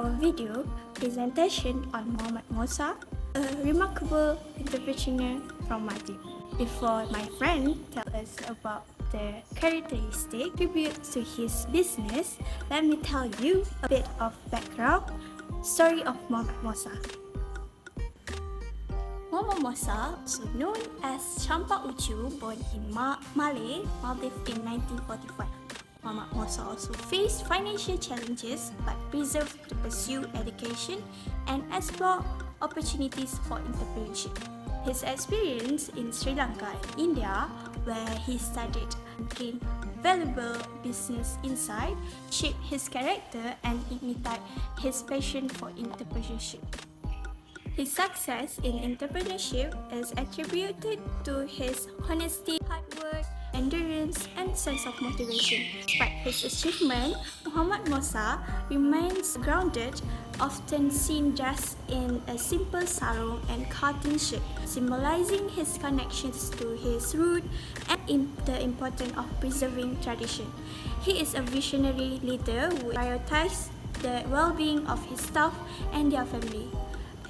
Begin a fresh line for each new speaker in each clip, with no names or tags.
our video presentation on Muhammad Musa, a remarkable entrepreneur from Madi. Before my friend tell us about the characteristic tributes to his business, let me tell you a bit of background story of Muhammad Musa. Muhammad Musa, also known as Champa Ucu, born in Malay, Maldives in 1945. Muhammad Musa also faced financial challenges but persevered to pursue education and explore opportunities for entrepreneurship. His experience in Sri Lanka and India, where he studied and gained valuable business insight, shaped his character and ignited his passion for entrepreneurship. His success in entrepreneurship is attributed to his honesty, hard work, endurance, and sense of motivation. Despite his achievement, Muhammad Musa remains grounded, often seen dressed in a simple sarong and cotton shirt, symbolizing his connections to his root and the importance of preserving tradition. He is a visionary leader who prioritizes the well-being of his staff and their family,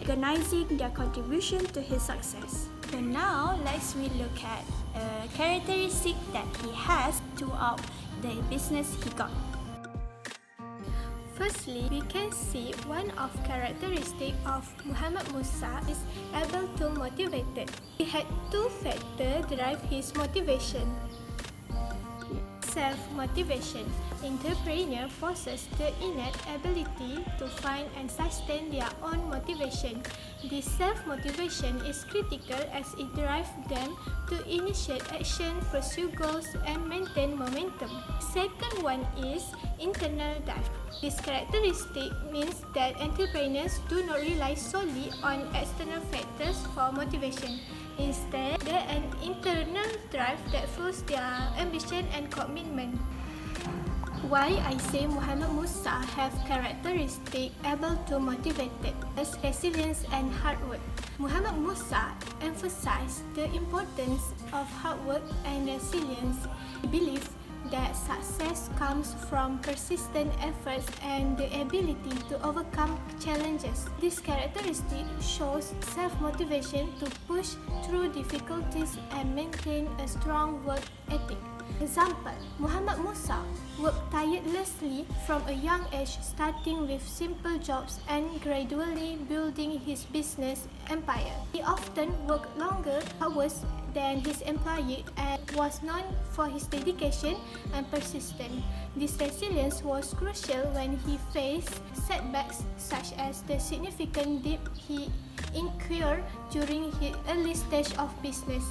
recognizing their contribution to his success. So now, let's look at a characteristic that he has throughout the business he got.
Firstly, we can see one of characteristic of Muhammad Musa is able to motivate. He had two factors drive his motivation. Self-motivation. Entrepreneurs possess the innate ability to find and sustain their own motivation. This self-motivation is critical as it drives them to initiate action, pursue goals, and maintain momentum. Second one is internal drive. This characteristic means that entrepreneurs do not rely solely on external factors for motivation. Instead, there is an internal drive that fuels their ambition and commitment. Why I say Muhammad Musa have characteristic able to motivate as resilience and hard work. Muhammad Musa emphasized the importance of hard work and resilience. He believed that success comes from persistent efforts and the ability to overcome challenges. This characteristic shows self-motivation to push through difficulties and maintain a strong work ethic. Example, Muhammad Musa worked tirelessly from a young age, starting with simple jobs and gradually building his business empire. He often worked longer hours than his employer and was known for his dedication and persistence. This resilience was crucial when he faced setbacks such as the significant dip he incurred during his early stage of business.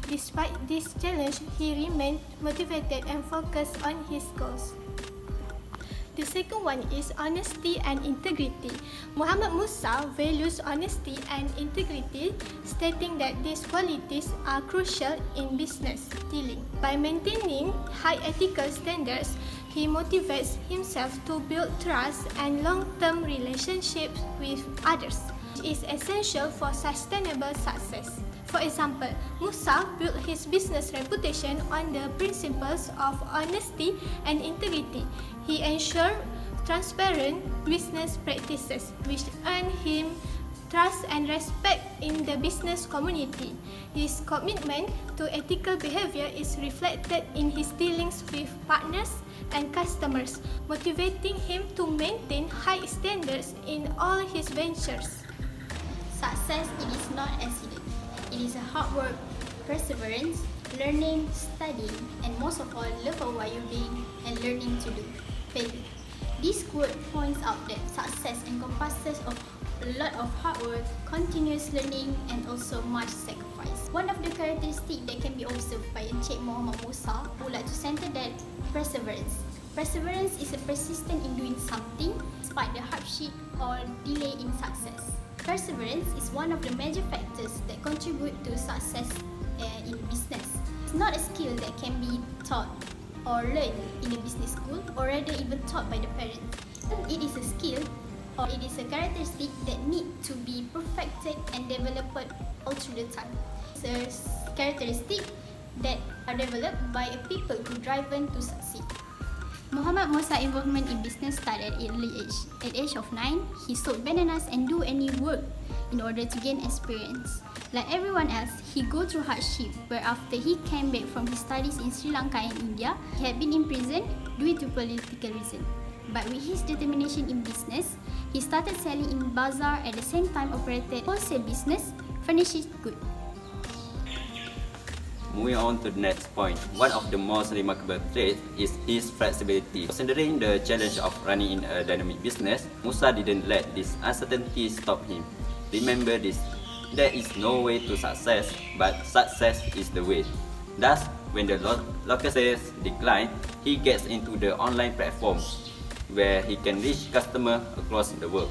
Despite this challenge, he remained motivated and focused on his goals. The second one is honesty and integrity. Muhammad Musa values honesty and integrity, stating that these qualities are crucial in business dealing. By maintaining high ethical standards, he motivates himself to build trust and long-term relationships with others, which is essential for sustainable success. For example, Musa built his business reputation on the principles of honesty and integrity. He ensured transparent business practices, which earned him trust and respect in the business community. His commitment to ethical behavior is reflected in his dealings with partners and customers, motivating him to maintain high standards in all his ventures.
Success, it is not accident. It is a hard work, perseverance, learning, studying, and most of all, love for what you're doing and learning to do. Failure. This quote points out that success encompasses of a lot of hard work, continuous learning, and also much sacrifice. One of the characteristics that can be observed by Encik Muhammad Musa would like to center that perseverance. Perseverance is a persistent in doing something despite the hardship or delay in success. Perseverance is one of the major factors that contribute to success in business. It's not a skill that can be taught or learned in a business school or rather even taught by the parents. It is a skill or it is a characteristic that need to be perfected and developed all through the time. It's a characteristic that are developed by a people who driven to succeed. Muhammad Musa's involvement in business started at early age. At age of 9, he sold bananas and do any work in order to gain experience. Like everyone else, he go through hardship, where after he came back from his studies in Sri Lanka and India, he had been imprisoned due to political reason. But with his determination in business, he started selling in bazaar at the same time operated wholesale business, furnished goods.
Moving on to the next point, one of the most remarkable traits is his flexibility. Considering the challenge of running in a dynamic business, Musa didn't let this uncertainty stop him. Remember this, there is no way to success, but success is the way. Thus, when the local sales decline, he gets into the online platform where he can reach customers across the world.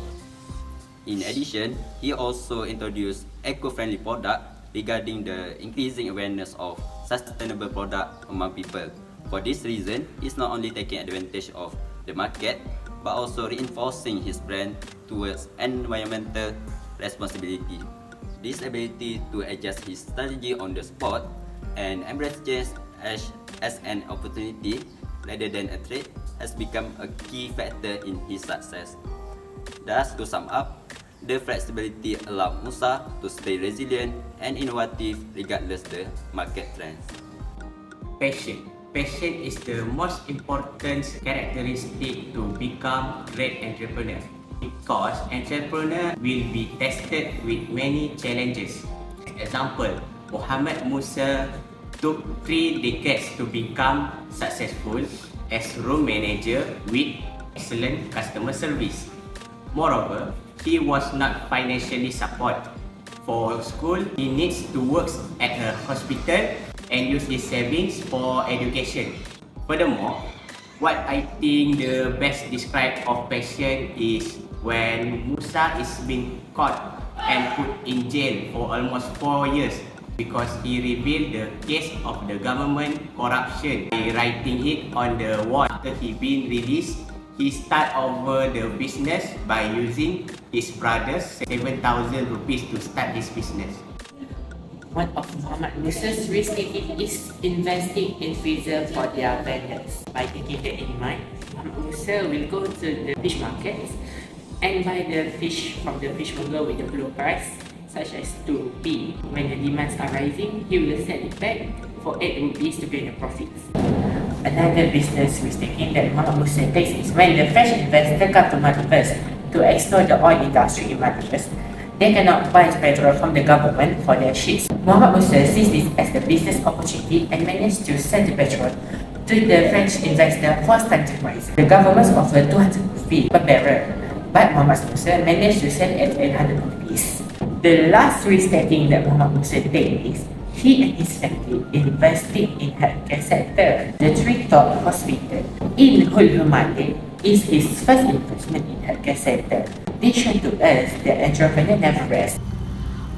In addition, he also introduced eco-friendly products regarding the increasing awareness of sustainable products among people. For this reason, he's not only taking advantage of the market, but also reinforcing his brand towards environmental responsibility. This ability to adjust his strategy on the spot and embrace change as an opportunity rather than a threat has become a key factor in his success. Thus, to sum up, the flexibility allowed Musa to stay resilient and innovative regardless the market trends.
Passion. Passion is the most important characteristic to become great entrepreneur, because entrepreneur will be tested with many challenges. Example, Muhammad Musa took 3 decades to become successful as room manager with excellent customer service. Moreover, he was not financially supported. For school, he needs to work at a hospital and use his savings for education. Furthermore, what I think the best describe of passion is when Musa is being caught and put in jail for almost 4 years because he revealed the case of the government corruption by writing it on the wall. After he been released, he start over the business by using his brother's 7,000 rupees to start his business.
One of Muhammad Musa's risk-taking is investing in freezer for their vendors. By taking that in mind, Muhammad Musa will go to the fish markets and buy the fish from the fishmonger with a low price, such as 2 rupees. When the demands are rising, he will sell it back for 8 rupees to gain the profits. Another business risk-taking that Muhammad Musa takes is when the fresh investor come to Maldives to explore the oil industry in Maldives. They cannot buy petrol from the government for their ships. Muhammad Musa sees this as the business opportunity and managed to sell the petrol to the French investor for stunted price. The government offered 200 rupees per barrel, but Muhammad Musa managed to sell at 800 rupees. The last risk-taking that Muhammad Musa takes is he and his family investing in healthcare sector. The Three Top Hospital in Hulu Malik is his first investment in healthcare sector. This shows to us that entrepreneur never rests.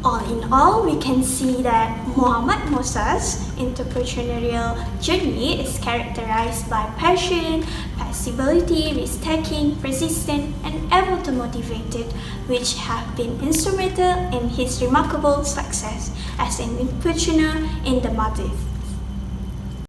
All in all, we can see that Muhammad Musa's entrepreneurial journey is characterized by passion, flexibility, risk-taking, persistence, and able to motivated, which have been instrumental in his remarkable success as an entrepreneur in the Maldives.